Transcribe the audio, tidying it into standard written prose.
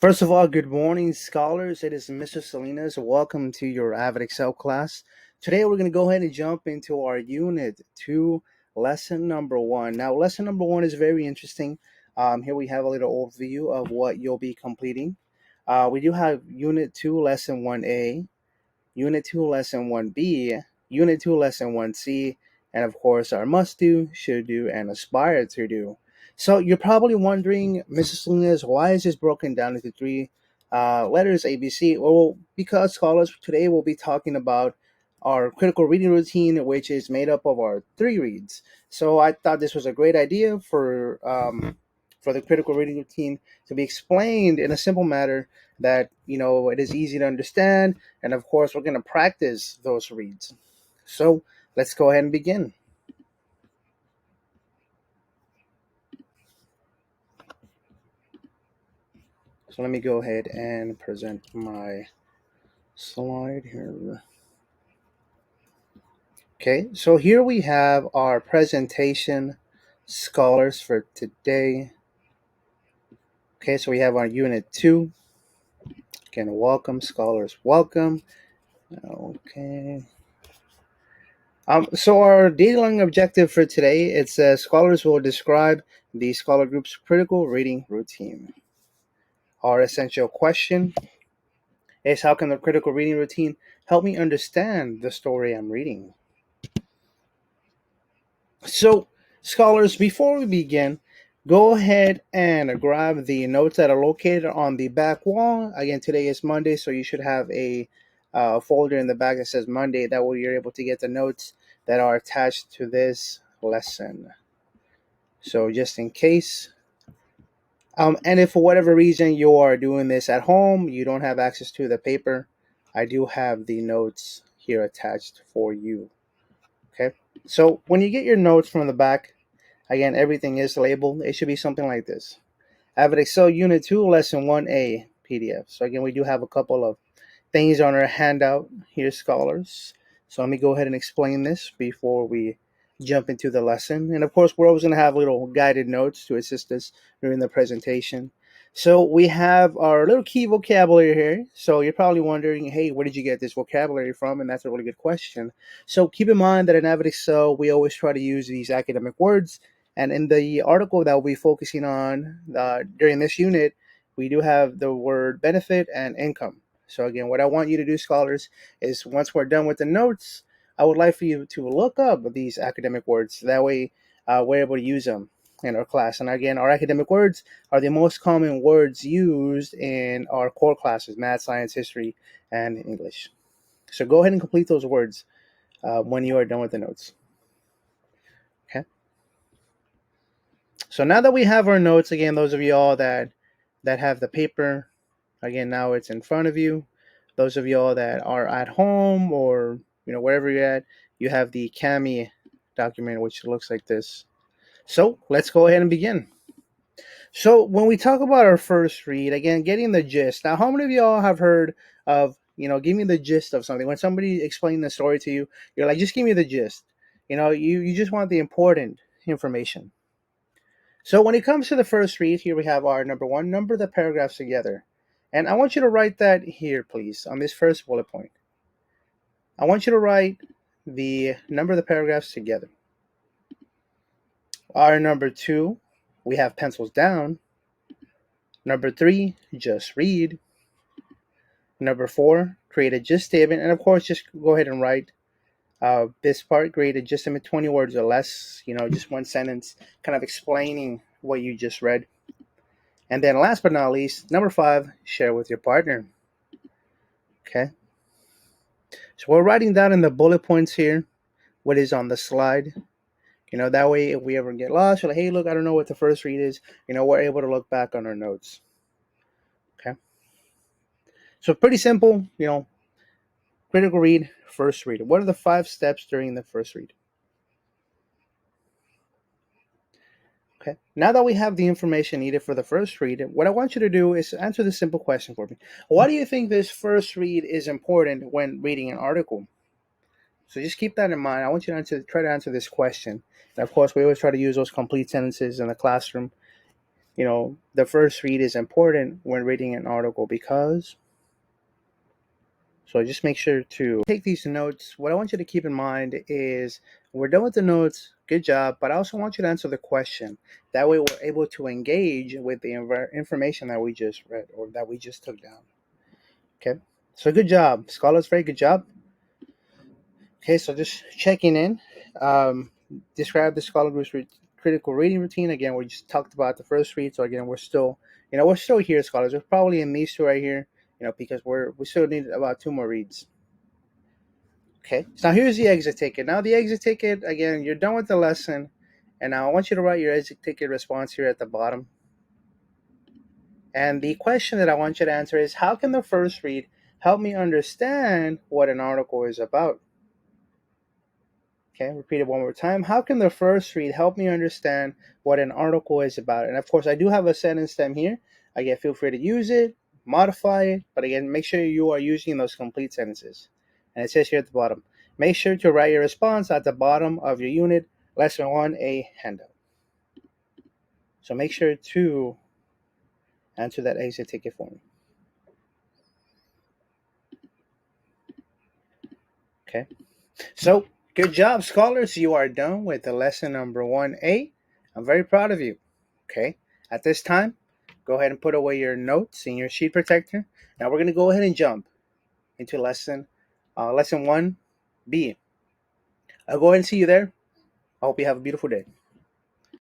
First of all, good morning, scholars. It is Mr. Salinas. Welcome to your AVID Excel class. Today, we're going to go ahead and jump into our Unit 2, Lesson number 1. Now, Lesson number 1 is very interesting. Here we have a little overview of what you'll be completing. We do have Unit 2, Lesson 1A, Unit 2, Lesson 1B, Unit 2, Lesson 1C, and of course our must do, should do, and aspire to do. So you're probably wondering, Mrs. Salinas, why is this broken down into three letters ABC? Well, because scholars today will be talking about our critical reading routine, which is made up of our three reads. So I thought this was a great idea for the critical reading routine to be explained in a simple manner that it is easy to understand, and of course we're going to practice those reads. So let's go ahead and begin. So let me go ahead and present my slide here. Okay, so here we have our presentation, scholars, for today. Okay, so we have our Unit 2. Again, welcome, scholars, welcome. Okay. So our data learning objective for today, it says scholars will describe the scholar group's critical reading routine. Our essential question is, how can the critical reading routine help me understand the story I'm reading? So, scholars, before we begin, go ahead and grab the notes that are located on the back wall. Again, today is Monday, so you should have a folder in the back that says Monday. That way you're able to get the notes that are attached to this lesson. So just in case. And if for whatever reason you are doing this at home, you don't have access to the paper, I do have the notes here attached for you. Okay. So when you get your notes from the back, again, everything is labeled. It should be something like this. AVID Excel Unit 2, Lesson 1A PDF. So again, we do have a couple of things on our handout here, scholars. So let me go ahead and explain this before we jump into the lesson. And of course, we're always going to have little guided notes to assist us during the presentation. So we have our little key vocabulary here. So you're probably wondering, hey, where did you get this vocabulary from? And that's a really good question. So keep in mind that in AVID Excel, we always try to use these academic words. And in the article that we'll be focusing on during this unit, we do have the word benefit and income. So again, what I want you to do, scholars, is once we're done with the notes, I would like for you to look up these academic words. That way, we're able to use them in our class. And again, our academic words are the most common words used in our core classes: math, science, history, and English. So go ahead and complete those words when you are done with the notes. Okay. So now that we have our notes, again, those of you all that have the paper, again, now it's in front of you. Those of y'all that are at home or wherever you're at, you have the CAMI document, which looks like this. So let's go ahead and begin. So when we talk about our first read, again, getting the gist. Now, how many of y'all have heard of, give me the gist of something? When somebody explains the story to you, you're like, just give me the gist. You just want the important information. So when it comes to the first read, here we have our number one, number the paragraphs together. And I want you to write that here, please, on this first bullet point. I want you to write the number of the paragraphs together. Our number two, we have pencils down. Number three, just read. Number four, create a gist statement. And of course, just go ahead and write this part, create a gist statement, 20 words or less, just one sentence, kind of explaining what you just read. And then last but not least, number five, share with your partner. Okay. So we're writing down in the bullet points here what is on the slide. That way, if we ever get lost, we're like, hey, look, I don't know what the first read is. We're able to look back on our notes. Okay. So pretty simple, critical read, first read. What are the 5 steps during the first read? Okay. Now that we have the information needed for the first read, what I want you to do is answer this simple question for me. Why do you think this first read is important when reading an article? So just keep that in mind. I want you to try to answer this question. And of course, we always try to use those complete sentences in the classroom, the first read is important when reading an article because. So just make sure to take these notes. What I want you to keep in mind is we're done with the notes. Good job. But I also want you to answer the question. That way we're able to engage with the information that we just read or that we just took down. Okay. So good job. Scholars, very good job. Okay. So just checking in. Describe the scholar group's critical reading routine. Again, we just talked about the first read. So again, we're still here, scholars. We're probably in these two right here, because we still need about two more reads. Okay, so now here's the exit ticket. Now the exit ticket, again, you're done with the lesson, and now I want you to write your exit ticket response here at the bottom. And the question that I want you to answer is, how can the first read help me understand what an article is about? Okay, repeat it one more time. How can the first read help me understand what an article is about? And of course, I do have a sentence stem here. Again, feel free to use it, modify it, but again, make sure you are using those complete sentences. And it says here at the bottom, make sure to write your response at the bottom of your unit, lesson 1A handout. So make sure to answer that exit ticket for me. Okay. So good job, scholars. You are done with the lesson number 1A. I'm very proud of you. Okay. At this time, go ahead and put away your notes in your sheet protector. Now we're going to go ahead and jump into lesson 1B. I'll go ahead and see you there. I hope you have a beautiful day.